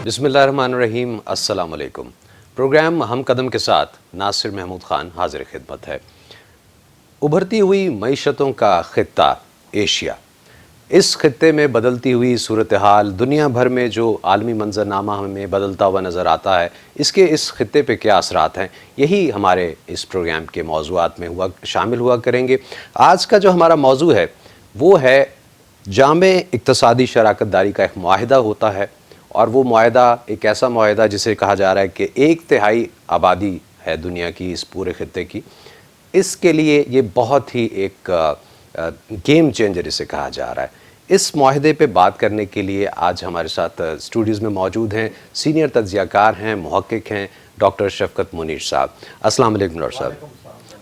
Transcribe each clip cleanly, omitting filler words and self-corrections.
बिस्मिल्लाहिर्रहमानिर्रहीम। अस्सलाम वालेकुम। प्रोग्राम हम कदम के साथ नासिर महमूद ख़ान हाजिर खिदमत है। उभरती हुई मईशतों का ख़ित्ता एशिया, इस खित्ते में बदलती हुई सूरत हाल, दुनिया भर में जो आलमी मंजरनामा हमें बदलता हुआ नज़र आता है, इसके इस खित्ते पे क्या असरात हैं, यही हमारे इस प्रोग्राम के मौज़ूआत में शामिल हुआ करेंगे। आज का जो हमारा मौज़ू है वो है जामे इक़्तिसादी शराकत दारी का एक मुआहिदा होता है, और वो मुआहिदा एक ऐसा मुआहिदा जिसे कहा जा रहा है कि 1/3 आबादी है दुनिया की, इस पूरे खित्ते की। इसके लिए ये बहुत ही एक गेम चेंजर इसे कहा जा रहा है। इस मुआहिदे पे बात करने के लिए आज हमारे साथ स्टूडियोज़ में मौजूद हैं सीनियर तज्ज़ियाकार हैं, मुहक्किक हैं, डॉक्टर शफ़क़त मुनीर साहब। अस्सलाम वालेकुम डॉक्टर साहब,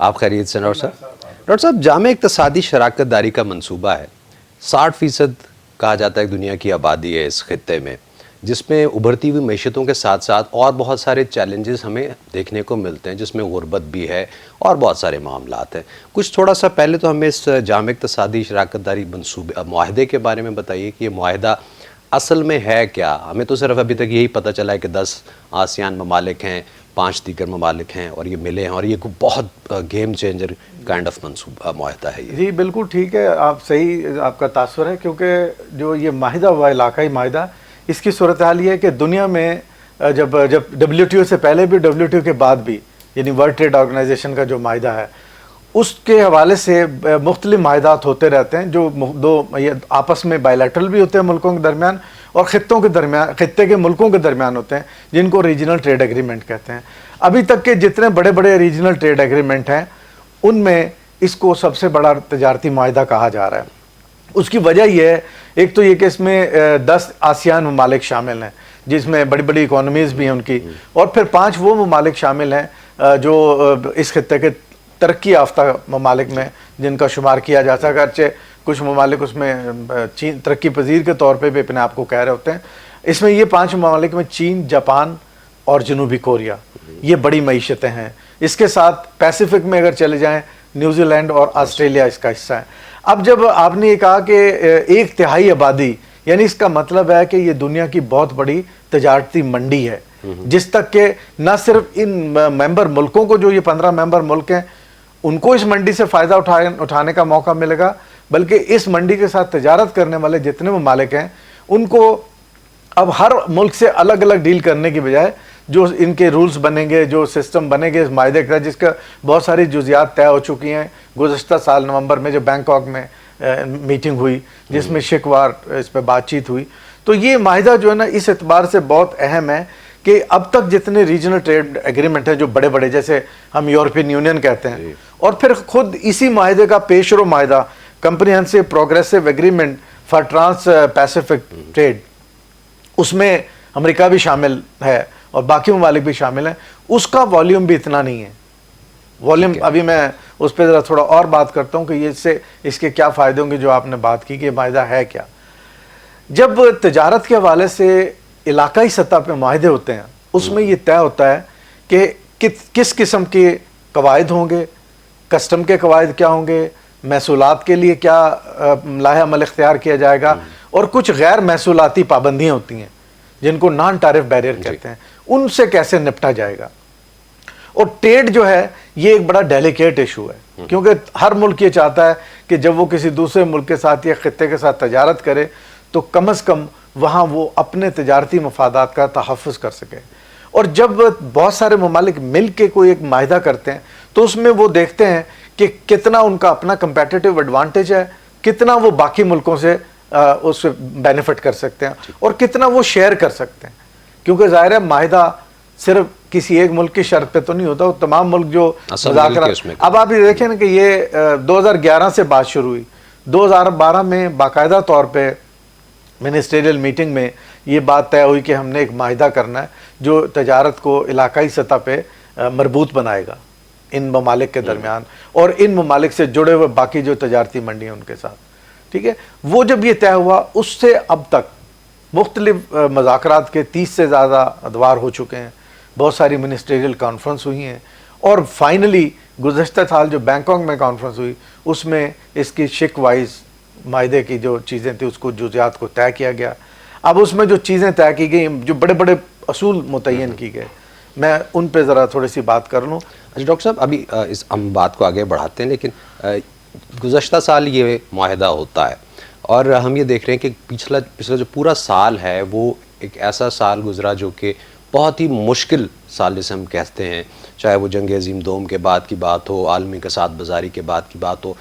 आप खैरियत से? डॉक्टर साहब, जामे इक़्तिसादी शराकत दारी का मंसूबा है, 60% कहा जाता है दुनिया की आबादी है इस खित्ते में, जिसमें उभरती हुई मईशतों के साथ साथ और बहुत सारे चैलेंजेस हमें देखने को मिलते हैं, जिसमें गुरबत भी है और बहुत सारे मामलात हैं। कुछ थोड़ा सा पहले तो हमें इस जामे इक़्तिसादी शराकत दारी मंसूबे मुआहिदे के बारे में बताइए कि ये मुआहिदा असल में है क्या। हमें तो सिर्फ अभी तक यही पता चला है कि 10 आसियान ममालिक हैं, 5 दीगर ममालिक हैं और ये मिले हैं, और ये बहुत गेम चेंजर काइंड ऑफ मंसूबा मुआहिदा है ये। जी बिल्कुल ठीक है, आप सही, आपका तासुर है, क्योंकि जो ये माहिदा हुआ इलाकाई माहिदा, इसकी सूरत हाल ये है कि दुनिया में जब WTO से पहले भी, WTO के बाद भी, यानी वर्ल्ड ट्रेड ऑर्गेनाइजेशन का जो माहिदा है, उसके हवाले से मुख्तलिफ माहिदात होते रहते हैं, जो दो ये आपस में बायलैटरल भी होते हैं मुल्कों के दरमियान, और खित्तों के दरमियान, खित्ते के मुल्कों के दरमियान होते हैं, जिनको रीजनल ट्रेड एग्रीमेंट कहते हैं। अभी तक के जितने बड़े बड़े रीजनल ट्रेड एग्रीमेंट हैं, उनमें इसको सबसे बड़ा तजारती माहिदा कहा जा रहा है। उसकी वजह यह है, एक तो ये कि इसमें 10 आसियान ममालिक शामिल हैं, जिसमें बड़ी बड़ी इकोनॉमीज़ भी हैं उनकी, और फिर 5 वो ममालिक शामिल हैं जो इस खित्ते के तरक्की याफ्ता ममालिक में जिनका शुमार किया जा सकता है। अगरचे कुछ ममालिक उसमें चीन तरक्की पजीर के तौर पे भी अपने आप को कह रहे होते हैं। इसमें ये 5 ममालिक में चीन, जापान और जनूबी कोरिया, ये बड़ी मईशतें हैं। इसके साथ पैसिफिक में अगर चले जाएँ, न्यूजीलैंड और ऑस्ट्रेलिया इसका हिस्सा है। अब जब आपने ये कहा कि 1/3 आबादी, यानी इसका मतलब है कि ये दुनिया की बहुत बड़ी तजारती मंडी है, जिस तक के न सिर्फ इन मेंबर मुल्कों को, जो ये 15 मेंबर मुल्क हैं, उनको इस मंडी से फ़ायदा उठाने का मौका मिलेगा, बल्कि इस मंडी के साथ तजारत करने वाले जितने ममालिक हैं, उनको अब हर मुल्क से अलग अलग डील करने की बजाय जो इनके रूल्स बनेंगे, जो सिस्टम बनेंगे इस माहिदे का, जिसका बहुत सारी जुजियात तय हो चुकी हैं। गुज़श्ता साल नवंबर में जो बैंकॉक में मीटिंग हुई, जिसमें शिकवार इस पर बातचीत हुई, तो ये माहिदा जो है ना, इस एतबार से बहुत अहम है कि अब तक जितने रीजनल ट्रेड एग्रीमेंट हैं जो बड़े बड़े, जैसे हम यूरोपियन यूनियन कहते हैं, और फिर खुद इसी माहिदे का पेशरो माहिदा, comprehensive progressive agreement for trans Pacific trade, उसमें अमेरिका भी शामिल है और बाकी ममालिक भी शामिल हैं। उसका वॉल्यूम भी इतना नहीं है। वॉल्यूम अभी मैं उस पर ज़रा थोड़ा और बात करता हूँ कि ये इससे इसके क्या फ़ायदे होंगे, जो आपने बात की कि माहिदा है क्या। जब तजारत के हवाले से इलाकाई सतह पे माहिदे होते हैं, उसमें ये तय होता है कि किस किस्म के कवायद होंगे, कस्टम के कवायद क्या होंगे, महसूलात के लिए क्या लाहे अमल इख्तियार किया जाएगा, और कुछ गैर महसूलाती पाबंदियाँ होती हैं जिनको नॉन टैरिफ बैरियर कहते हैं, उनसे कैसे निपटा जाएगा। और ट्रेड जो है ये एक बड़ा डेलिकेट इशू है, क्योंकि हर मुल्क ये चाहता है कि जब वो किसी दूसरे मुल्क के साथ या खित्ते के साथ तजारत करे, तो कम अज़ कम वहाँ वो अपने तजारती मफादात का तहफ़्फ़ुज़ कर सके। और जब बहुत सारे ममालिक मिल के कोई एक माहिदा करते हैं, तो उसमें वो देखते हैं कि कितना उनका अपना कंपेटिटिव एडवांटेज है, कितना वो बाकी मुल्कों से उससे बेनिफिट कर सकते हैं, और कितना वो शेयर कर सकते हैं। क्योंकि ज़ाहिर है माहिदा सिर्फ किसी एक मुल्क की शर्त पे तो नहीं होता, वो तमाम मुल्क जो मुज़ाकरा। अब आप ये देखें ना कि ये 2011 से बात शुरू हुई, 2012 में बाकायदा तौर पे मिनिस्ट्रियल मीटिंग में ये बात तय हुई कि हमने एक माहिदा करना है जो तजारत को इलाकाई सतह पे मरबूत बनाएगा इन ममालिक के दरमियान, और इन ममालिक से जुड़े हुए बाकी जो तजारती मंडी हैं उनके साथ। ठीक है, वो जब ये तय हुआ, उससे अब तक मुख्तलिफ मुज़ाकरात के 30 से ज़्यादा अदवार हो चुके हैं, बहुत सारी मिनिस्ट्रियल कॉन्फ्रेंस हुई हैं, और फाइनली गुज़श्ता साल जो बैंकॉक में कॉन्फ्रेंस हुई, उसमें इसकी शिक वाइज माहिदे की जो चीज़ें थी उसको जुज़ियात को तय किया गया। اب اس میں جو چیزیں طے کی گئی، جو بڑے بڑے اصول متعین کی گئے، میں ان پہ ذرا تھوڑی سی بات کر لوں. اچھا ڈاکٹر صاحب، ابھی ہم بات کو آگے بڑھاتے ہیں، لیکن گزشتہ سال یہ معاہدہ ہوتا ہے اور ہم یہ دیکھ رہے ہیں کہ پچھلا جو پورا سال ہے وہ ایک ایسا سال گزرا جو کہ بہت ہی مشکل سال جسے ہم کہتے ہیں، چاہے وہ جنگ عظیم دوم کے بعد کی بات ہو، عالمی کساد بازاری کے بعد کی بات ہو.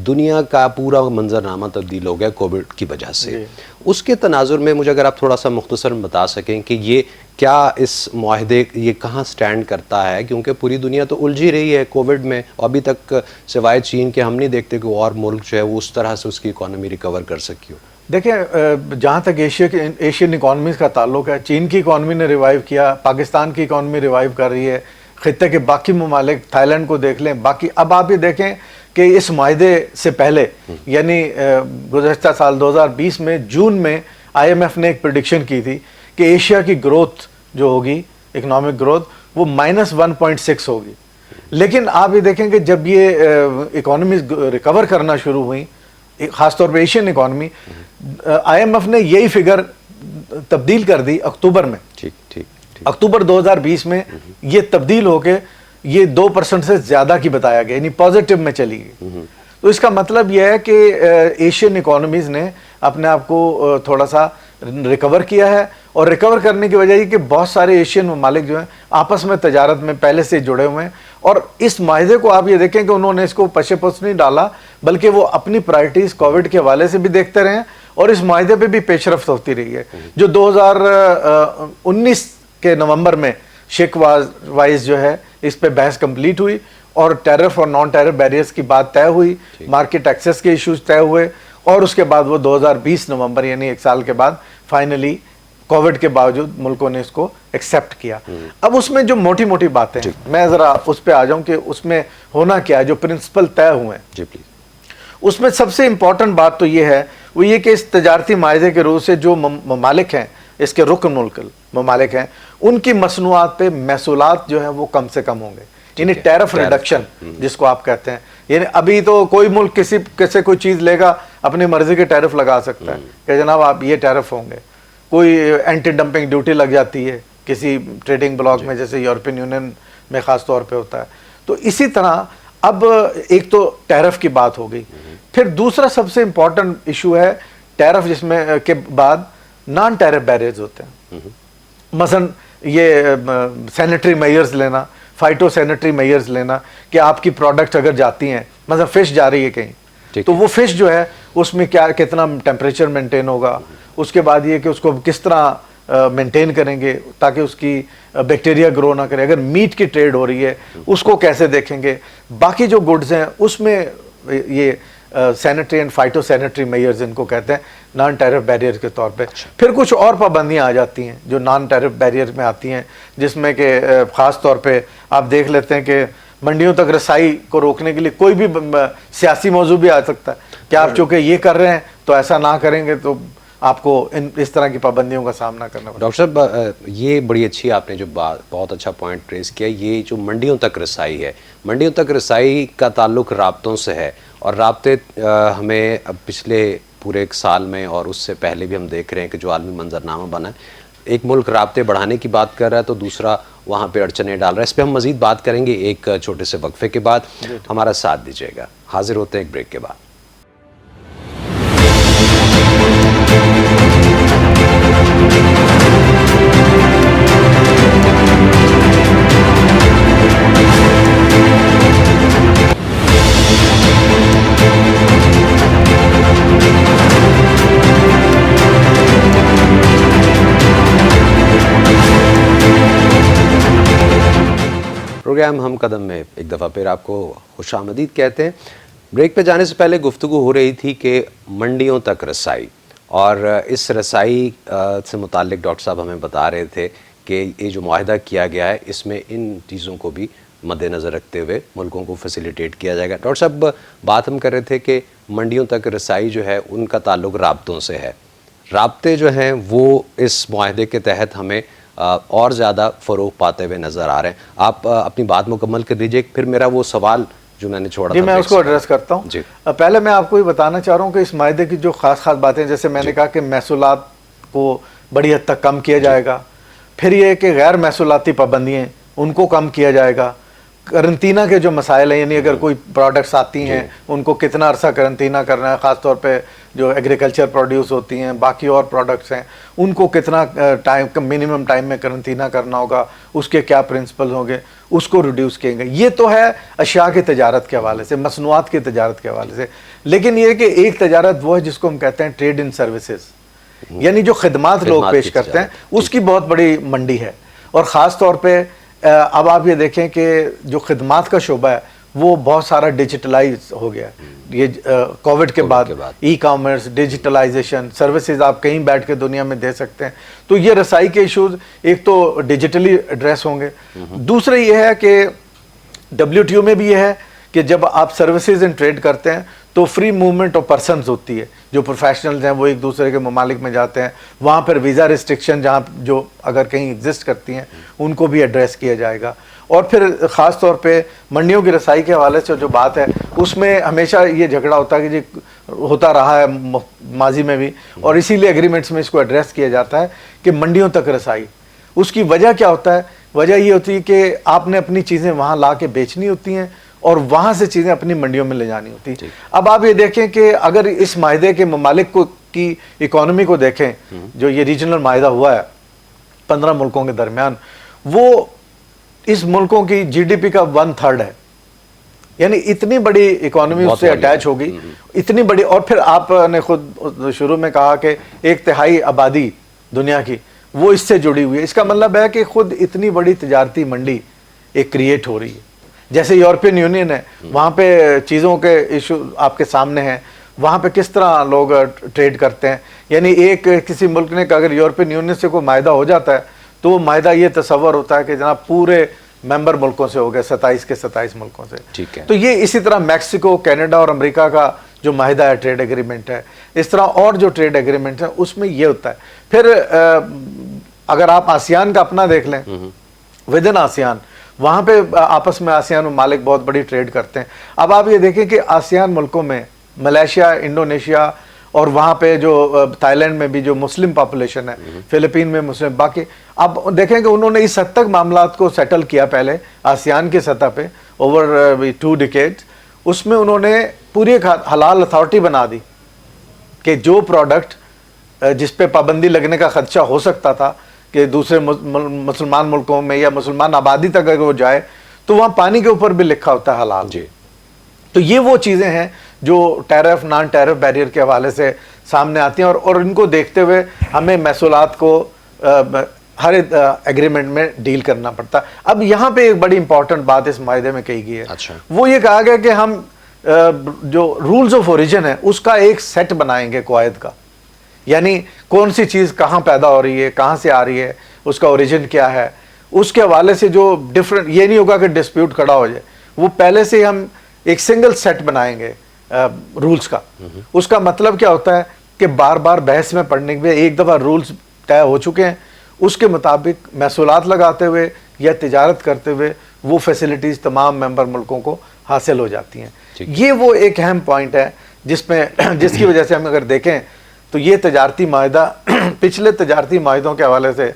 دنیا کا پورا منظرنامہ تبدیل ہو گیا کووڈ کی وجہ سے. اس کے تناظر میں مجھے اگر آپ تھوڑا سا مختصر بتا سکیں کہ یہ کیا اس معاہدے یہ کہاں سٹینڈ کرتا ہے، کیونکہ پوری دنیا تو الجھی رہی ہے کووڈ میں، اور ابھی تک سوائے چین کے ہم نہیں دیکھتے کہ اور ملک جو ہے وہ اس طرح سے اس کی اکانومی ریکور کر سکی ہو. دیکھیں، جہاں تک ایشین اکانومیز کا تعلق ہے، چین کی اکانومی نے ریوائیو کیا، پاکستان کی اکانومی ریوائیو کر رہی ہے، خطے کے باقی ممالک، تھائی لینڈ کو دیکھ لیں، باقی. اب آپ یہ دیکھیں کہ اس معاہدے سے پہلے یعنی گزشتہ سال 2020 میں جون میں IMF نے ایک پریڈکشن کی تھی کہ ایشیا کی گروتھ جو ہوگی، اکنامک گروتھ، وہ -1.6 ہوگی. لیکن آپ یہ دیکھیں کہ جب یہ اکانومیز ریکور کرنا شروع ہوئیں، خاص طور پہ ایشین اکانومی، IMF نے یہی فگر تبدیل کر دی اکتوبر میں. اکتوبر 2020 میں یہ تبدیل ہو کے یہ 2% سے زیادہ کی بتایا گیا، یعنی پازیٹیو میں چلی گئی. تو اس کا مطلب یہ ہے کہ ایشین اکانومیز نے اپنے آپ کو تھوڑا سا ریکور کیا ہے، اور ریکور کرنے کی وجہ یہ کہ بہت سارے ایشین ممالک جو ہیں آپس میں تجارت میں پہلے سے جڑے ہوئے ہیں. اور اس معاہدے کو آپ یہ دیکھیں کہ انہوں نے اس کو پشے پوش نہیں ڈالا، بلکہ وہ اپنی پرائرٹیز کووڈ کے حوالے سے بھی دیکھتے رہے ہیں، اور اس معاہدے پہ بھی پیش رفت ہوتی رہی ہے. جو 2019 کے نومبر میں شیک وائز جو ہے اس پہ بحث کمپلیٹ ہوئی، اور ٹیرف اور نان ٹیرف بیریئرز کی بات طے ہوئی، مارکیٹ ایکسیس کے ایشوز طے ہوئے، اور اس کے بعد وہ 2020 نومبر یعنی ایک سال کے بعد فائنلی کووڈ کے باوجود ملکوں نے اس کو ایکسیپٹ کیا. اب اس میں جو موٹی موٹی باتیں ہیں، میں ذرا اس پہ آ جاؤں کہ اس میں ہونا کیا ہے، جو پرنسپل طے ہوئے ہیں. اس میں سب سے امپورٹنٹ بات تو یہ ہے، وہ یہ کہ اس تجارتی معاہدے کے روح سے جو ممالک ہیں، اس کے رکن ممالک ہیں، ان کی مصنوعات پہ محصولات جو ہیں وہ کم سے کم ہوں گے، یعنی ٹیرف ریڈکشن جس کو آپ کہتے ہیں. یعنی ابھی تو کوئی ملک کسی کوئی چیز لے گا اپنی مرضی کے ٹیرف لگا سکتا ہے کہ جناب آپ یہ ٹیرف ہوں گے. کوئی اینٹی ڈمپنگ ڈیوٹی لگ جاتی ہے کسی ٹریڈنگ بلاک میں، جیسے یورپین یونین میں خاص طور پہ ہوتا ہے. تو اسی طرح اب ایک تو ٹیرف کی بات ہو گئی. پھر دوسرا سب سے امپورٹنٹ ایشو ہے ٹیرف، جس میں کے بعد نان ٹیرف بیریئرز ہوتے ہیں. مثلا یہ سینیٹری میئرز لینا، فائٹو سینیٹری میئرز لینا، کہ آپ کی پروڈکٹ اگر جاتی ہیں، مثلا فش جا رہی ہے کہیں، تو وہ فش جو ہے اس میں کتنا ٹیمپریچر مینٹین ہوگا، اس کے بعد یہ کہ اس کو کس طرح مینٹین کریں گے تاکہ اس کی بیکٹیریا گرو نہ کرے. اگر میٹ کی ٹریڈ ہو رہی ہے اس کو کیسے دیکھیں گے. باقی جو گڈز ہیں اس میں یہ sanitary and phytosanitary measures ان کو کہتے ہیں نان ٹیرف بیریئر کے طور پہ. پھر کچھ اور پابندیاں آ جاتی ہیں جو نان ٹیرف بیریئر میں آتی ہیں، جس میں کہ خاص طور پہ آپ دیکھ لیتے ہیں کہ منڈیوں تک رسائی کو روکنے کے لیے کوئی بھی سیاسی موضوع بھی آ سکتا ہے کہ آپ چونکہ یہ کر رہے ہیں تو ایسا نہ کریں گے تو آپ کو اس طرح کی پابندیوں کا سامنا کرنا پڑتا ہے. ڈاکٹر صاحب، یہ بڑی اچھی آپ نے جو بہت اچھا پوائنٹ ریز کیا. یہ جو منڈیوں تک رسائی ہے، منڈیوں تک رسائی کا تعلق رابطوں سے ہے، اور رابطے ہمیں اب پچھلے پورے ایک سال میں اور اس سے پہلے بھی ہم دیکھ رہے ہیں کہ جو عالمی منظرنامہ بنا ہے، ایک ملک رابطے بڑھانے کی بات کر رہا ہے تو دوسرا وہاں پہ اڑچنیں ڈال رہا ہے. اس پہ ہم مزید بات کریں گے ایک چھوٹے سے وقفے کے بعد. ہمارا ساتھ دیجیے گا. حاضر ہوتے ہیں ایک بریک کے بعد. پروگرام ہم قدم میں ایک دفعہ پھر آپ کو خوش آمدید کہتے ہیں. بریک پہ جانے سے پہلے گفتگو ہو رہی تھی کہ منڈیوں تک رسائی، اور اس رسائی سے متعلق ڈاکٹر صاحب ہمیں بتا رہے تھے کہ یہ جو معاہدہ کیا گیا ہے اس میں ان چیزوں کو بھی مد نظر رکھتے ہوئے ملکوں کو فیسیلیٹیٹ کیا جائے گا. ڈاکٹر صاحب، بات ہم کر رہے تھے کہ منڈیوں تک رسائی جو ہے ان کا تعلق رابطوں سے ہے. رابطے جو ہیں وہ اس معاہدے کے تحت ہمیں اور زیادہ فروغ پاتے ہوئے نظر آ رہے ہیں. آپ اپنی بات مکمل کر دیجئے، پھر میرا وہ سوال جو میں نے چھوڑا تھا میں اس کو ایڈریس کرتا ہوں. پہلے میں آپ کو یہ بتانا چاہ رہا ہوں کہ اس معاہدے کی جو خاص باتیں، جیسے میں نے کہا کہ محصولات کو बड़ी हद तक कम किया जाएगा। फिर ये कि गैर महसूलाती पाबंदियाँ उनको कम किया जाएगा। करंतना के जो मसाइल हैं, यानी अगर कोई प्रोडक्ट्स आती हैं उनको कितना अरसा करंतना करना है, ख़ास तौर पे जो एग्रीकल्चर प्रोड्यूस होती हैं, बाकी और प्रोडक्ट्स हैं, उनको कितना टाइम मिनिमम टाइम में करंतना करना होगा, उसके क्या प्रिंसिपल होंगे, उसको रिड्यूस किएंगे। ये तो है अशिया की तजारत के हवाले से, मसनूआत की तजारत के हवाले से। लेकिन ये कि एक तजारत वो है जिसको हम कहते हैं ट्रेड इन सर्विसेज, यानी जो खिदमात लोग पेश करते हैं, उसकी बहुत बड़ी मंडी है। और ख़ास तौर पर अब आप ये देखें कि जो खिदमात का शोबा है वो बहुत सारा डिजिटलाइज हो गया है। ये कोविड के बाद ई कॉमर्स, डिजिटलाइजेशन, सर्विसेज आप कहीं बैठ के दुनिया में दे सकते हैं। तो ये रसाई के इश्यूज एक तो डिजिटली एड्रेस होंगे। दूसरा ये है कि WTO में भी ये है कि जब आप सर्विसेज एंड ट्रेड करते हैं तो फ्री मूवमेंट ऑफ पर्सनस होती है। जो प्रोफेशनल्स हैं वो एक दूसरे के ममालिक में जाते हैं, वहाँ पर वीज़ा रिस्ट्रिक्शन जहाँ जो अगर कहीं एग्जिस्ट करती हैं उनको भी एड्रेस किया जाएगा। और फिर ख़ास तौर पे मंडियों की रसाई के हवाले से जो बात है उसमें हमेशा ये झगड़ा होता है कि जी होता रहा है माजी में भी, और इसीलिए एग्रीमेंट्स में इसको एड्रेस किया जाता है कि मंडियों तक रसाई। उसकी वजह क्या होता है? वजह ये होती है कि आपने अपनी चीज़ें वहाँ ला के बेचनी होती हैं और वहाँ से चीज़ें अपनी मंडियों में ले जानी होती हैं। अब आप ये देखें कि अगर इस माहदे के ममालिक को की इकॉनमी को देखें, जो ये रीजनल माहदा हुआ है 15 मुल्कों के दरमियान, वो इस मुल्कों की GDP का 1/3 है। यानी इतनी बड़ी इकॉनमी उससे अटैच होगी, इतनी बड़ी। और फिर आपने खुद शुरू में कहा कि 1/3 आबादी दुनिया की वो इससे जुड़ी हुई है। इसका मतलब है कि खुद इतनी बड़ी तजारती मंडी एक क्रिएट हो रही है। जैसे यूरोपियन यूनियन है, वहाँ पे चीज़ों के इशू आपके सामने हैं, वहाँ पे किस तरह लोग ट्रेड करते हैं। यानी एक किसी मुल्क ने अगर यूरोपियन यूनियन से कोई मायदा हो जाता है तो वो मायदा ये तस्वर होता है कि जनाब पूरे मेंबर मुल्कों से हो गए, 27 के 27 मुल्कों से। ठीक है। तो ये इसी तरह मैक्सिको, कनाडा और अमेरिका का जो माहिदा है, ट्रेड एग्रीमेंट है, इस तरह और जो ट्रेड एग्रीमेंट है उसमें ये होता है। फिर अगर आप आसियान का अपना देख लें, विद इन आसियान, वहाँ पे आपस में आसियान ममालिक बहुत बड़ी ट्रेड करते हैं। अब आप ये देखें कि आसियान मुल्कों में मलेशिया, इंडोनेशिया और वहाँ पे जो थाईलैंड में भी जो मुस्लिम पॉपुलेशन है, फिलिपीन में मुस्लिम, बाकी अब देखें कि उन्होंने इस हद तक मामलात को सेटल किया पहले आसियान की सतह पे ओवर 2 डिकेड्स। उसमें उन्होंने पूरी एक हलाल अथॉरिटी बना दी कि जो प्रोडक्ट जिस पे पाबंदी लगने का खदशा हो सकता था कि दूसरे मुसलमान मुल्कों में या मुसलमान आबादी तक अगर वो जाए तो वहाँ पानी के ऊपर भी लिखा होता है हलाल जी। तो ये वो चीज़ें हैं जो टैरिफ नॉन टैरिफ बैरियर के हवाले से सामने आती हैं, और इनको देखते हुए हमें महसूलात को हर एग्रीमेंट में डील करना पड़ता है। अब यहाँ पे एक बड़ी इंपॉर्टेंट बात इस मायदे में कही गई है। अच्छा। वो ये कहा गया कि हम जो रूल्स ऑफ ओरिजिन है उसका एक सेट बनाएंगे कवायद का, यानी कौन सी चीज़ कहाँ पैदा हो रही है, कहाँ से आ रही है, उसका ओरिजिन क्या है, उसके हवाले से जो डिफरेंट, ये नहीं होगा कि डिस्प्यूट खड़ा हो जाए, वो पहले से हम एक सिंगल सेट बनाएंगे रूल्स का। उसका मतलब क्या होता है कि बार बार बहस में पढ़ने के एक दफ़ा रूल्स तय हो चुके हैं, उसके मुताबिक महसूलात लगाते हुए या तिजारत करते हुए वो फैसिलिटीज़ तमाम मेंबर मुल्कों को हासिल हो जाती हैं। ये वो एक अहम पॉइंट है जिसमें जिसकी वजह से हम अगर देखें तो ये तजारती माहिदा पिछले तजारती माहिदों के हवाले से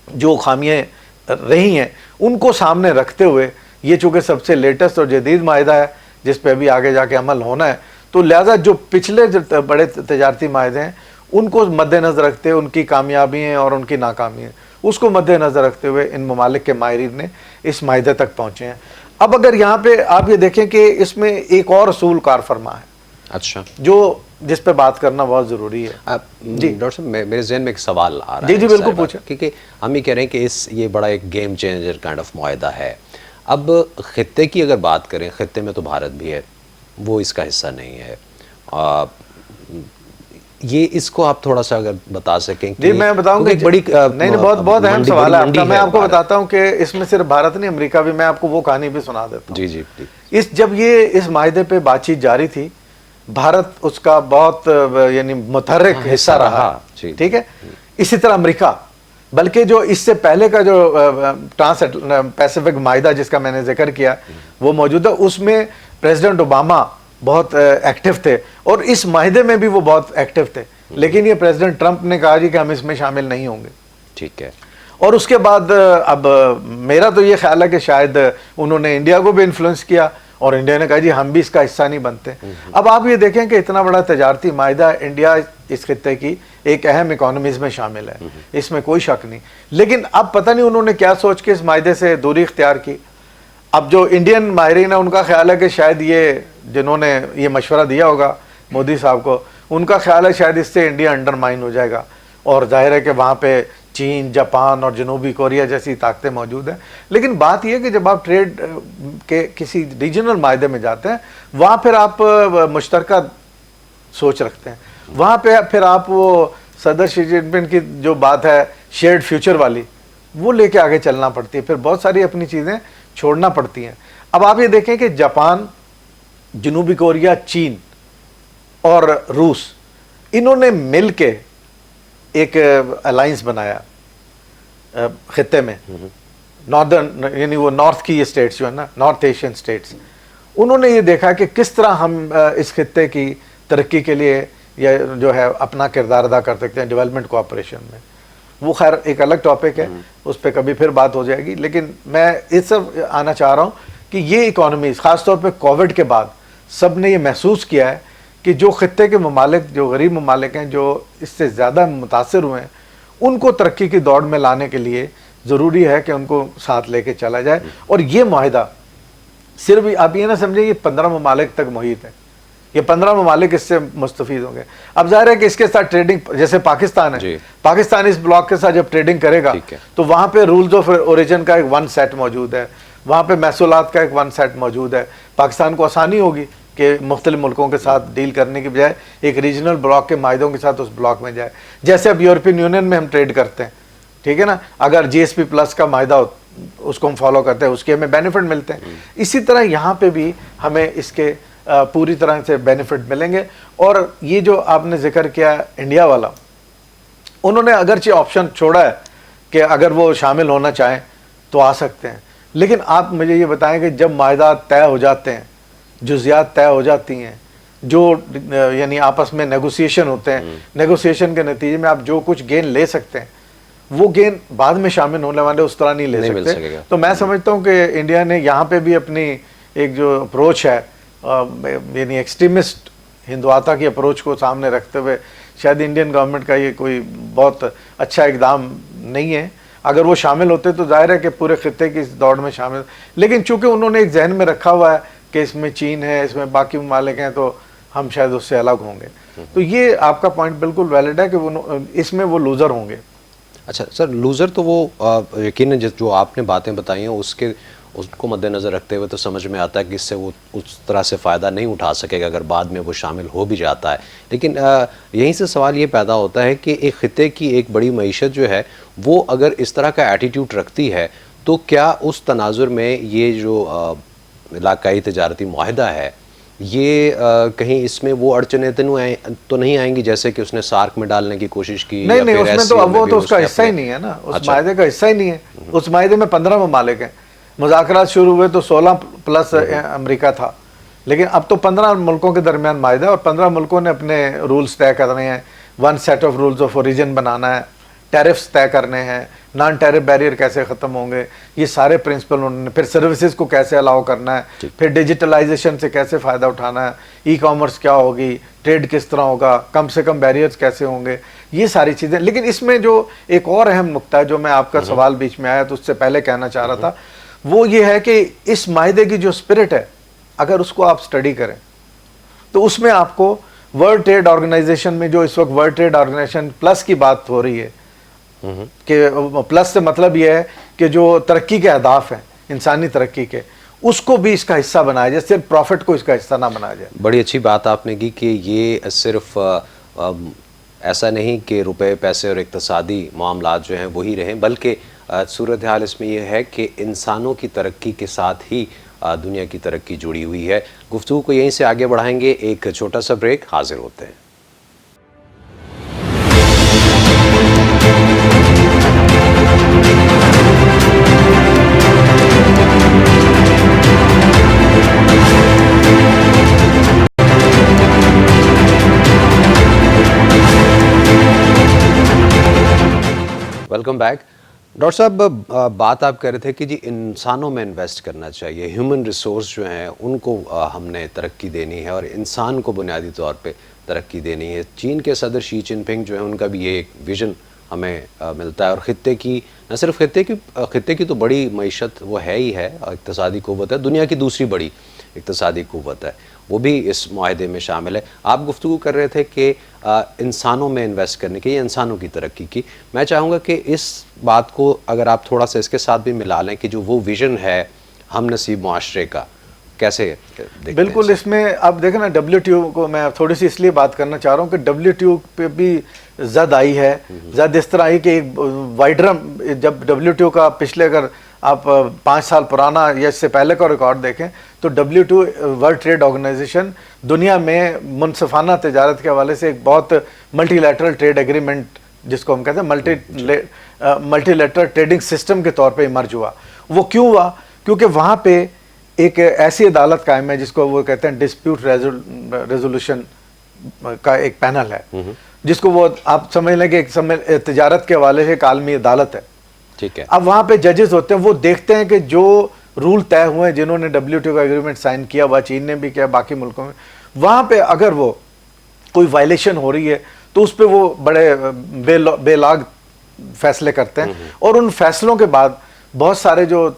जो खामियाँ रही हैं उनको सामने रखते हुए ये चूँकि सबसे लेटेस्ट और जदीद माहिदा है जिस पे अभी आगे जाके अमल होना है, तो लिहाजा जो पिछले जो बड़े तजारती माहिदे हैं उनको मद्देनज़र रखते हुए, उनकी कामयाबियाँ और उनकी नाकामियाँ उसको मद्देनज़र रखते हुए इन ममालिक के माहिरीन ने इस माहिदे तक पहुँचे हैं। अब अगर यहाँ पे आप ये देखें कि इसमें एक और असूल कार फरमा है, अच्छा, जो जिस पे बात करना बहुत ज़रूरी है। जी डॉक्टर साहब, मेरे जहन में एक सवाल आ रहा है। जी जी बिल्कुल पूछें। क्योंकि हम ये कह रहे हैं कि ये बड़ा एक गेम चेंजर काइंड ऑफ मुआहदा है। अब ख़ित्ते की अगर बात करें, ख़ित्ते में तो भारत भी है, वो इसका हिस्सा नहीं है। ये इसको आप थोड़ा सा अगर बता सकें। जी मैं बताऊंगा, एक बड़ी नहीं बहुत अहम सवाल है आपका। मैं आपको बताता हूँ कि इसमें सिर्फ भारत नहीं, अमेरिका भी। मैं आपको वो कहानी भी सुना देता हूँ। जी जी। जब ये इस माहिदे पे बातचीत जारी थी, भारत उसका बहुत यानी मुतहर्रिक हिस्सा रहा, ठीक है। इसी तरह अमेरिका, बल्कि जो इससे पहले का जो ट्रांस पैसिफिक माहिदा जिसका मैंने जिक्र किया वो मौजूद है, उसमें प्रेसिडेंट ओबामा बहुत एक्टिव थे और इस माहिदे में भी वो बहुत एक्टिव थे। लेकिन ये प्रेसिडेंट ट्रंप ने कहा जी कि हम इसमें शामिल नहीं होंगे। ठीक है। और उसके बाद अब मेरा तो ये ख्याल है कि शायद उन्होंने इंडिया को भी इन्फ्लुएंस किया और इंडिया ने कहा जी हम भी इसका हिस्सा नहीं बनते। अब आप ये देखें कि इतना बड़ा तजारती माहिदा, इंडिया इस खित्ते की एक अहम इकोनॉमीज में शामिल है, इसमें कोई शक नहीं। लेकिन अब पता नहीं उन्होंने क्या सोच के इस माहिदे से दूरी इख्तियार की। अब जो इंडियन माहिरीन है उनका ख्याल है कि शायद ये जिन्होंने ये मशवरा दिया होगा मोदी साहब को, उनका ख्याल है शायद इससे इंडिया अंडरमाइन हो जाएगा और जाहिर है कि वहाँ पे चीन, जापान और जनूबी कोरिया जैसी ताकतें मौजूद हैं। लेकिन बात यह है कि जब आप ट्रेड के किसी रीजनल मायदे में जाते हैं, वहाँ फिर आप मुश्तरका सोच रखते हैं, वहाँ पे फिर आप वो सदर शी जिनपिंग की जो बात है शेयर्ड फ्यूचर वाली, वो लेके आगे चलना पड़ती है, फिर बहुत सारी अपनी चीज़ें छोड़ना पड़ती हैं। अब आप ये देखें कि जापान, जनूबी कोरिया, चीन और रूस, इन्होंने मिल के एक अलायंस बनाया खित्ते में, नॉर्दर्न यानी वो नॉर्थ की ये स्टेट्स जो है ना, नॉर्थ एशियन स्टेट्स, उन्होंने ये देखा कि किस तरह हम इस खित्ते की तरक्की के लिए या जो है अपना किरदार अदा कर सकते हैं डेवलपमेंट कोऑपरेशन में। वो खैर एक अलग टॉपिक है, उस पर कभी फिर बात हो जाएगी। लेकिन मैं इस सब आना चाह रहा हूँ कि ये इकॉनमीज ख़ासतौर पर कोविड के बाद सब ने ये महसूस किया है कि जो खित्ते के ममालिक, जो गरीब ममालिक हैं, जो इससे ज़्यादा मुतासर हुए हैं, उनको तरक्की की दौड़ में लाने के लिए ज़रूरी है कि उनको साथ लेके चला जाए। और ये माहिदा सिर्फ आप ये ना समझें ये 15 ममालिक तक मुहित है, ये 15 ममालिक इससे मुस्तफ़ीद होंगे। अब ज़ाहिर है कि इसके साथ ट्रेडिंग, जैसे पाकिस्तान है, पाकिस्तान इस ब्लॉक के साथ जब ट्रेडिंग करेगा तो वहाँ पे रूल्स ऑफ ओरिजिन का एक वन सेट मौजूद है, वहाँ पे महसूलात का एक वन सेट मौजूद है। पाकिस्तान को आसानी होगी कि मुख्तलिफ मुल्कों के साथ डील करने की बजाय एक रीजनल ब्लॉक के माहिदों के साथ उस ब्लॉक में जाए, जैसे अब यूरोपियन यूनियन में हम ट्रेड करते हैं, ठीक है ना। अगर GSP प्लस का माहिदा उसको हम फॉलो करते हैं, उसके हमें बेनिफिट मिलते हैं। इसी तरह यहाँ पे भी हमें इसके पूरी तरह से बेनिफिट मिलेंगे। और ये जो आपने जिक्र किया इंडिया वाला, उन्होंने अगरचे ऑप्शन छोड़ा है कि अगर वो शामिल होना चाहें तो आ सकते हैं। लेकिन आप मुझे ये बताएं कि जब माहिदा तय हो जाते हैं, जुज़ियात तय हो जाती हैं, जो यानी आपस में नेगोशिएशन होते हैं, नेगोशिएशन के नतीजे में आप जो कुछ गेन ले सकते हैं, वो गेन बाद में शामिल होने वाले उस तरह नहीं ले सकते। तो मैं समझता हूँ कि इंडिया ने यहाँ पे भी अपनी एक जो अप्रोच है, यानी एक्सट्रीमिस्ट हिंदुआता की अप्रोच को सामने रखते हुए, शायद इंडियन गवर्नमेंट का ये कोई बहुत अच्छा इकदाम नहीं है। अगर वो शामिल होते तो जाहिर है कि पूरे खित्ते की इस दौड़ में शामिल, लेकिन चूंकि उन्होंने एक जहन में रखा हुआ है कि इसमें चीन है, इसमें बाकी ममालिक हैं, तो हम शायद उससे अलग होंगे। तो ये आपका पॉइंट बिल्कुल वैलिड है कि वो इसमें वो लूज़र होंगे। अच्छा सर, लूज़र तो वो यकीनन जो आपने बातें बताई हैं उसको मद्देनज़र रखते हुए तो समझ में आता है कि इससे वो उस तरह से फ़ायदा नहीं उठा सकेगा अगर बाद में वो शामिल हो भी जाता है। लेकिन यहीं से सवाल ये पैदा होता है कि एक खित्ते की एक बड़ी मईशत जो है वो अगर इस तरह का एटीट्यूड रखती है तो क्या उस तनाजुर में ये जो इलाकाई तजारती मुआहिदा है ये कहीं इसमें वो अड़चने तो नहीं आएंगी जैसे कि उसने सार्क में डालने की कोशिश की? नहीं नहीं, उसमें तो अब वो तो उसका हिस्सा ही नहीं है ना, उस माहिदे का हिस्सा ही नहीं है। उस माहिदे में 15 ममालिक हैं। मुज़ाकरात शुरू हुए तो 16 प्लस अमेरिका था, लेकिन अब तो 15 मुल्कों के दरमियान माहिदा और 15 मुल्कों ने अपने रूल्स तय करने हैं, one set of rules of origin बनाना है, टैरिफ्स तय करने हैं, नॉन टैरिफ बैरियर कैसे ख़त्म होंगे, ये सारे प्रिंसिपल उन्होंने, फिर सर्विसेज को कैसे अलाउ करना है, फिर डिजिटलाइजेशन से कैसे फ़ायदा उठाना है, ई कॉमर्स क्या होगी, ट्रेड किस तरह होगा, कम से कम बैरियर्स कैसे होंगे, ये सारी चीज़ें। लेकिन इसमें जो एक और अहम नुक्ता है जो मैं आपका सवाल बीच में आया तो उससे पहले कहना चाह रहा था, वो ये है कि इस माहिदे की जो स्पिरिट है अगर उसको आप स्टडी करें तो उसमें आपको वर्ल्ड ट्रेड ऑर्गेनाइजेशन में जो इस वक्त वर्ल्ड ट्रेड ऑर्गेनाइजेशन प्लस की बात हो रही है, कि प्लस से मतलब ये है कि जो तरक्की के अहदाफ हैं इंसानी तरक्की के, उसको भी इसका हिस्सा बनाया जाए, सिर्फ प्रॉफिट को इसका हिस्सा ना बनाया जाए। बड़ी अच्छी बात आपने की कि ये सिर्फ ऐसा नहीं कि रुपए पैसे और इक्तसादी मामलात जो हैं वही रहें, बल्कि सूरत हाल इसमें यह है कि इंसानों की तरक्की के साथ ही दुनिया की तरक्की जुड़ी हुई है। गुफ्तगू को यहीं से आगे बढ़ाएंगे, एक छोटा सा ब्रेक, हाजिर होते हैं। Welcome back. ڈاکٹر صاحب بات آپ کہہ رہے تھے کہ جی انسانوں میں انویسٹ کرنا چاہیے, ہیومن ریسورس جو ہیں ان کو ہم نے ترقی دینی ہے اور انسان کو بنیادی طور پہ ترقی دینی ہے. چین کے صدر شی جن پنگ جو ہیں ان کا بھی یہ ایک ویژن ہمیں ملتا ہے, اور خطے کی نہ صرف خطے کی تو بڑی معیشت وہ ہے ہی ہے, اقتصادی قوت ہے, دنیا کی دوسری بڑی اقتصادی قوت ہے, وہ بھی اس معاہدے میں شامل ہے. آپ گفتگو کر رہے تھے کہ انسانوں میں انویسٹ کرنے کی یا انسانوں کی ترقی کی. میں چاہوں گا کہ اس بات کو اگر آپ تھوڑا سا اس کے ساتھ بھی ملا لیں کہ جو وہ ویژن ہے ہم نصیب معاشرے کا, کیسے دیکھتے ہیں؟ بالکل, اس میں آپ دیکھیں نا WTO کو میں تھوڑی سی اس لیے بات کرنا چاہ رہا ہوں کہ WTO پہ بھی زد آئی ہے. زد اس طرح آئی کہ ایک وائڈر, جب WTO کا پچھلے اگر آپ 5 سال پرانا یا اس سے پہلے کا ریکارڈ دیکھیں تو WTO ورلڈ ٹریڈ آرگنائزیشن دنیا میں منصفانہ تجارت کے حوالے سے ایک بہت ملٹی لیٹرل ٹریڈ ایگریمنٹ جس کو ہم کہتے ہیں ملٹی لیٹرل ٹریڈنگ سسٹم کے طور پہ ایمرج ہوا. وہ کیوں ہوا؟ کیونکہ وہاں پہ ایک ایسی عدالت قائم ہے جس کو وہ کہتے ہیں ڈسپیوٹ ریزولوشن کا ایک پینل ہے, جس کو وہ آپ سمجھ لیں کہ ایک تجارت کے حوالے سے ایک عالمی عدالت ہے. ٹھیک ہے. اب وہاں پہ ججز ہوتے ہیں, وہ دیکھتے ہیں کہ جو رول طے ہوئے ہیں جنہوں نے WTO کا ایگریمنٹ سائن کیا ہوا, چین نے بھی کیا, باقی ملکوں میں, وہاں پہ اگر وہ کوئی وائلیشن ہو رہی ہے تو اس پہ وہ بڑے بے لاگ فیصلے کرتے ہیں. اور ان فیصلوں کے بعد بہت سارے جو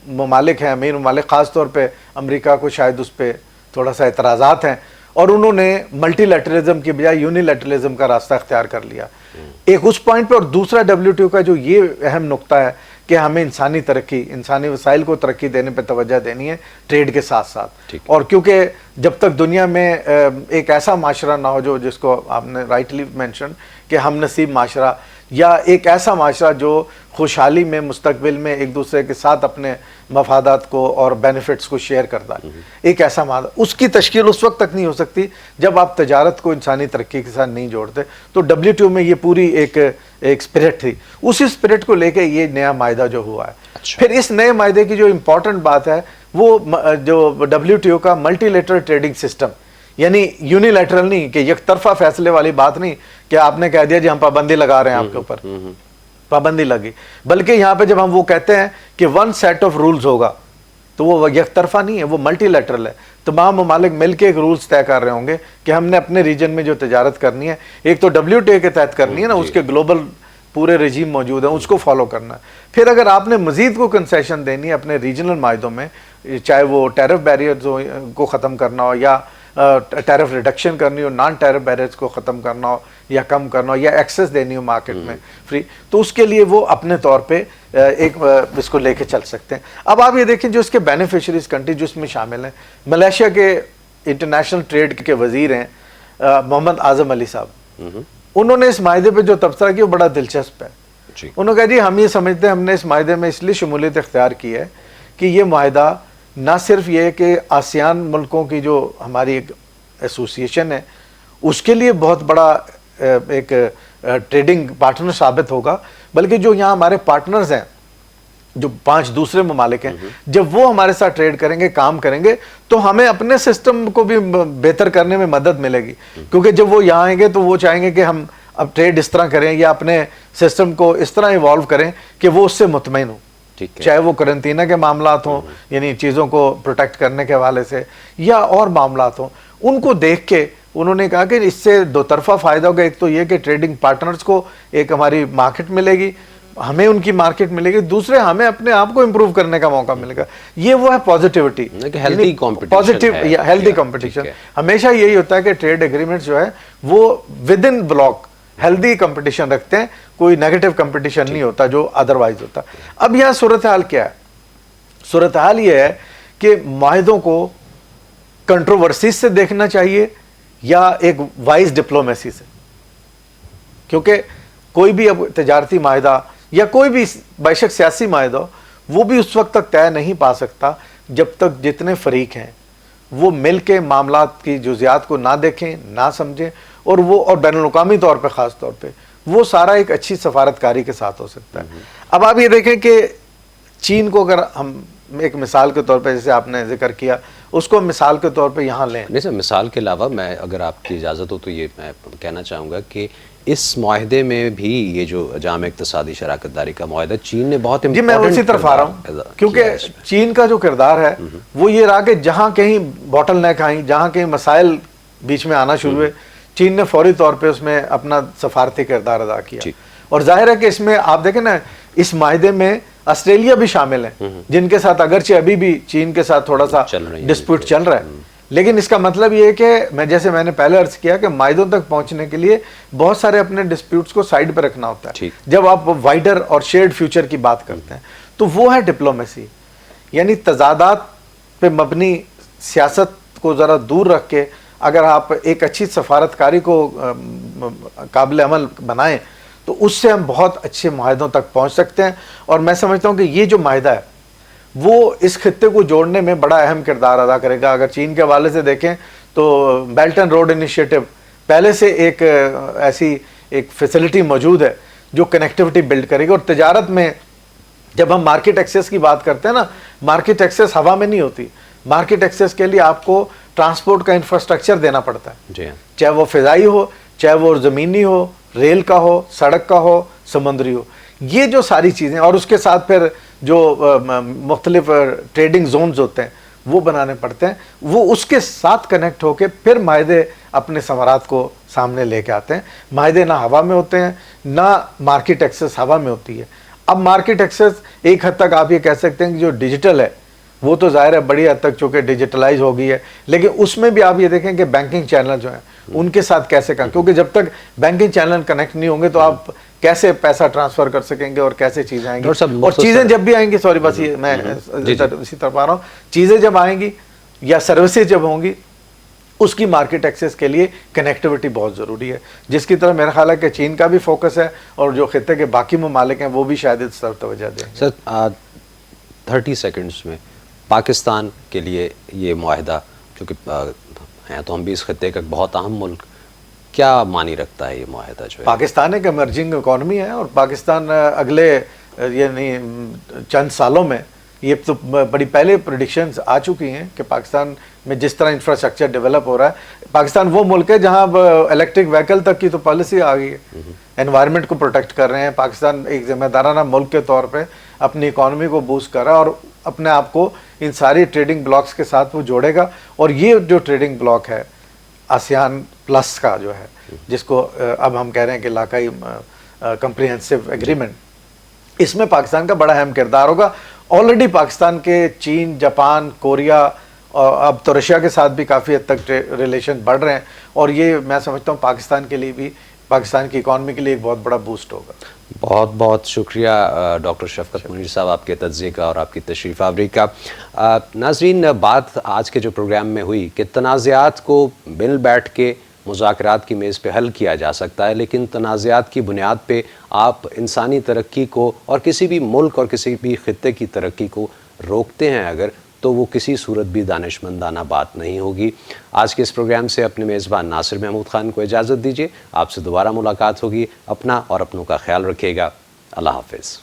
ممالک ہیں, امیر ممالک, خاص طور پہ امریکہ کو شاید اس پہ تھوڑا سا اعتراضات ہیں, اور انہوں نے ملٹی لیٹرلزم کی بجائے یونی لیٹرلزم کا راستہ اختیار کر لیا. ایک اس پوائنٹ پہ, اور دوسرا WTO کا جو یہ اہم نقطہ ہے کہ ہمیں انسانی ترقی, انسانی وسائل کو ترقی دینے پہ توجہ دینی ہے ٹریڈ کے ساتھ ساتھ. اور کیونکہ جب تک دنیا میں ایک ایسا معاشرہ نہ ہو جو جس کو آپ نے رائٹلی مینشن کہ ہم نصیب معاشرہ, یا ایک ایسا معاشرہ جو خوشحالی میں مستقبل میں ایک دوسرے کے ساتھ اپنے مفادات کو اور بینیفٹس کو شیئر کرتا ہے, ایک ایسا معاہدہ, اس کی تشکیل اس وقت تک نہیں ہو سکتی جب آپ تجارت کو انسانی ترقی کے ساتھ نہیں جوڑتے. تو WTO میں یہ پوری ایک اسپرٹ تھی, اسی اسپرٹ کو لے کے یہ نیا معاہدہ جو ہوا ہے. پھر اس نئے معاہدے کی جو امپورٹنٹ بات ہے وہ جو WTO کا ملٹی لیٹرل ٹریڈنگ سسٹم, یعنی یونیلیٹرل نہیں, کہ یک طرفہ فیصلے والی بات نہیں کہ آپ نے کہہ دیا جی ہم پابندی لگا رہے ہیں آپ کے اوپر, پابندی لگی, بلکہ یہاں پہ جب ہم وہ کہتے ہیں کہ ون سیٹ آف رولز ہوگا تو وہ یک طرفہ نہیں ہے, وہ ملٹی لیٹرل ہے. تمام ممالک مل کے ایک رولز طے کر رہے ہوں گے کہ ہم نے اپنے ریجن میں جو تجارت کرنی ہے, ایک تو WTO کے تحت کرنی ہے نا, اس کے گلوبل پورے رجیم موجود ہیں, اس کو فالو کرنا ہے. پھر اگر آپ نے مزید کو کنسیشن دینی ہے اپنے ریجنل معاہدوں میں, چاہے وہ ٹیرف بیریئرز کو ختم کرنا ہو, یا ٹیرف ریڈکشن کرنی ہو, نان ٹیرف بیریئرز کو ختم کرنا ہو یا کم کرنا ہو, یا ایکسیس دینی ہو مارکیٹ میں فری, تو اس کے لیے وہ اپنے طور پہ ایک اس کو لے کے چل سکتے ہیں. اب آپ یہ دیکھیں جو اس کے بینیفیشریز کنٹری جو اس میں شامل ہیں, ملیشیا کے انٹرنیشنل ٹریڈ کے وزیر ہیں محمد اعظم علی صاحب, انہوں نے اس معاہدے پہ جو تبصرہ کیا وہ بڑا دلچسپ ہے. انہوں نے کہا جی ہم یہ سمجھتے ہیں ہم نے اس معاہدے میں اس لیے شمولیت اختیار کی ہے کہ یہ معاہدہ نہ صرف یہ کہ آسیان ملکوں کی جو ہماری ایک ایسوسیشن ہے اس کے لیے بہت بڑا ایک ٹریڈنگ پارٹنر ثابت ہوگا, بلکہ جو یہاں ہمارے پارٹنرز ہیں جو 5 دوسرے ممالک ہیں, جب وہ ہمارے ساتھ ٹریڈ کریں گے, کام کریں گے, تو ہمیں اپنے سسٹم کو بھی بہتر کرنے میں مدد ملے گی. کیونکہ جب وہ یہاں آئیں گے تو وہ چاہیں گے کہ ہم اب ٹریڈ اس طرح کریں یا اپنے سسٹم کو اس طرح ایوالو کریں کہ وہ اس سے مطمئن ہوں, چاہے وہ قرنطینہ کے معاملات ہوں, یعنی چیزوں کو پروٹیکٹ کرنے کے حوالے سے, یا اور معاملات ہوں. ان کو دیکھ کے انہوں نے کہا کہ اس سے 2 طرفہ فائدہ ہوگا. ایک تو یہ کہ ٹریڈنگ پارٹنرز کو ایک ہماری مارکیٹ ملے گی, ہمیں ان کی مارکیٹ ملے گی, دوسرے ہمیں اپنے آپ کو امپروو کرنے کا موقع ملے گا. یہ وہ ہے پازیٹیوٹی, ہیلدی کمپٹیشن. ہمیشہ یہی ہوتا ہے کہ ٹریڈ ایگریمنٹ جو ہے وہ with in block healthy competition رکھتے ہیں, کوئی نیگیٹو کمپٹیشن نہیں ہوتا جو ادروائز ہوتا. اب یہاں صورتحال کیا ہے؟ صورتحال یہ ہے کہ معاہدوں کو کنٹروورسیز سے دیکھنا چاہیے یا ایک وائز ڈپلومیسی سے, کیونکہ کوئی بھی اب تجارتی معاہدہ یا کوئی بھی بیشک سیاسی معاہدہ وہ بھی اس وقت تک طے نہیں پا سکتا جب تک جتنے فریق ہیں وہ مل کے معاملات کی جزیات کو نہ دیکھیں, نہ سمجھیں, اور بین الاقوامی طور پہ خاص طور پہ وہ سارا ایک اچھی سفارتکاری کے ساتھ ہو سکتا ہے. اب آپ یہ دیکھیں کہ چین کو اگر ہم ایک مثال کے طور پہ, جیسے آپ نے ذکر کیا, اس کو مثال کے طور پہ یہاں لیں. نہیں سر, مثال کے علاوہ میں اگر آپ کی اجازت ہو تو یہ میں کہنا چاہوں گا کہ اس معاہدے میں بھی یہ جو جامع اقتصادی شراکت داری کا معاہدہ چین نے بہت جی میں اسی طرف آ رہا ہوں، کیونکہ چین کا جو کردار ہے وہ یہ رہا کہ جہاں کہیں باٹل نیک آئیں، جہاں کہیں مسائل بیچ میں آنا شروع ہوئے، چین نے فوری طور پہ اس میں اپنا سفارتی کردار ادا کیا. اور ظاہر ہے کہ اس میں آپ دیکھیں نا، اس معاہدے میں آسٹریلیا بھی شامل ہیں، جن کے ساتھ اگرچہ ابھی بھی چین کے ساتھ تھوڑا سا ڈسپیوٹ چل رہا ہے، لیکن اس کا مطلب یہ ہے کہ میں نے پہلے عرض کیا کہ معاہدوں تک پہنچنے کے لیے بہت سارے اپنے ڈسپیوٹس کو سائیڈ پہ رکھنا ہوتا ہے. جب آپ وائڈر اور شیئرڈ فیوچر کی بات کرتے ہیں تو وہ ہے ڈپلومیسی، یعنی تضادات پہ مبنی سیاست کو ذرا دور رکھ کے اگر آپ ایک اچھی سفارتکاری کو قابل عمل بنائیں تو اس سے ہم بہت اچھے معاہدوں تک پہنچ سکتے ہیں. اور میں سمجھتا ہوں کہ یہ جو معاہدہ ہے وہ اس خطے کو جوڑنے میں بڑا اہم کردار ادا کرے گا. اگر چین کے حوالے سے دیکھیں تو بیلٹ اینڈ روڈ انیشیٹو پہلے سے ایک ایسی ایک فیسلٹی موجود ہے جو کنیکٹیوٹی بلڈ کرے گی. اور تجارت میں جب ہم مارکیٹ ایکسیس کی بات کرتے ہیں نا، مارکیٹ ایکسیس ہوا میں نہیں ہوتی. مارکیٹ ایکسیس کے لیے آپ کو ٹرانسپورٹ کا انفراسٹرکچر دینا پڑتا ہے، چاہے وہ فضائی ہو، چاہے وہ زمینی ہو، ریل کا ہو، سڑک کا ہو، سمندری ہو. یہ جو ساری چیزیں، اور اس کے ساتھ پھر جو مختلف ٹریڈنگ زونز ہوتے ہیں وہ بنانے پڑتے ہیں، وہ اس کے ساتھ کنیکٹ ہو کے پھر معاہدے اپنے ثمرات کو سامنے لے کے آتے ہیں. معاہدے نہ ہوا میں ہوتے ہیں نہ مارکیٹ ایکسیس ہوا میں ہوتی ہے. اب مارکیٹ ایکسیس ایک حد تک آپ یہ کہہ سکتے ہیں کہ جو ڈیجیٹل ہے وہ تو ظاہر ہے بڑی حد تک چونکہ ڈیجیٹلائز ہو گئی ہے، لیکن اس میں بھی آپ یہ دیکھیں کہ بینکنگ چینل جو ہیں ان کے ساتھ کیسے کام، کیونکہ جب تک بینکنگ چینل کنیکٹ نہیں ہوں گے تو آپ کیسے پیسہ ٹرانسفر کر سکیں گے اور کیسے چیزیں آئیں گی. اور چیزیں جب بھی آئیں گی، سوری بس یہ میں اسی طرف آ رہا ہوں، چیزیں جب آئیں گی یا سروسز جب ہوں گی اس کی مارکیٹ ایکسیس کے لیے کنیکٹیوٹی بہت ضروری ہے، جس کی طرف میرا خیال ہے کہ چین کا بھی فوکس ہے اور جو خطے کے باقی ممالک ہیں وہ بھی شاید اس طرف توجہ دیں گے. سر 30 سیکنڈز میں پاکستان کے لیے یہ معاہدہ، چونکہ ہیں تو ہم بھی اس خطے کا بہت اہم ملک، کیا معنی رکھتا ہے یہ معاہدہ جو ہے؟ پاکستان ایک ایمرجنگ اکانومی ہے اور پاکستان اگلے یعنی چند سالوں میں، یہ تو بڑی پہلے پریڈکشنز آ چکی ہیں کہ پاکستان میں جس طرح انفراسٹرکچر ڈیولپ ہو رہا ہے، پاکستان وہ ملک ہے جہاں الیکٹرک وہیکل تک کی تو پالیسی آ گئی ہے، انوائرمنٹ کو پروٹیکٹ کر رہے ہیں. پاکستان ایک ذمہ دارانہ ملک کے طور پہ اپنی اکانومی کو بوسٹ کر رہا ہے اور اپنے آپ کو ان ساری ٹریڈنگ بلاکس کے ساتھ وہ جوڑے گا. اور یہ جو ٹریڈنگ بلاک ہے آسیان پلس کا جو ہے، جس کو اب ہم کہہ رہے ہیں کہ علاقائی کمپریہنسو ایگریمنٹ، اس میں پاکستان کا بڑا اہم کردار ہوگا. آلریڈی پاکستان کے چین، جاپان، کوریا اور اب تو رشیا کے ساتھ بھی کافی حد تک ریلیشن بڑھ رہے ہیں، اور یہ میں سمجھتا ہوں پاکستان کے لیے بھی، پاکستان کی اکانومی کے لیے ایک بہت بڑا بوسٹ ہوگا. بہت بہت شکریہ ڈاکٹر شفقت منیر صاحب آپ کے تجزیے کا اور آپ کی تشریف آوری کا. ناظرین، بات آج کے جو پروگرام میں ہوئی کہ تنازعات کو مل بیٹھ کے مذاکرات کی میز پہ حل کیا جا سکتا ہے، لیکن تنازعات کی بنیاد پہ آپ انسانی ترقی کو اور کسی بھی ملک اور کسی بھی خطے کی ترقی کو روکتے ہیں اگر، تو وہ کسی صورت بھی دانشمندانہ بات نہیں ہوگی. آج کے اس پروگرام سے اپنے میزبان ناصر محمود خان کو اجازت دیجیے. آپ سے دوبارہ ملاقات ہوگی. اپنا اور اپنوں کا خیال رکھیے گا. اللہ حافظ.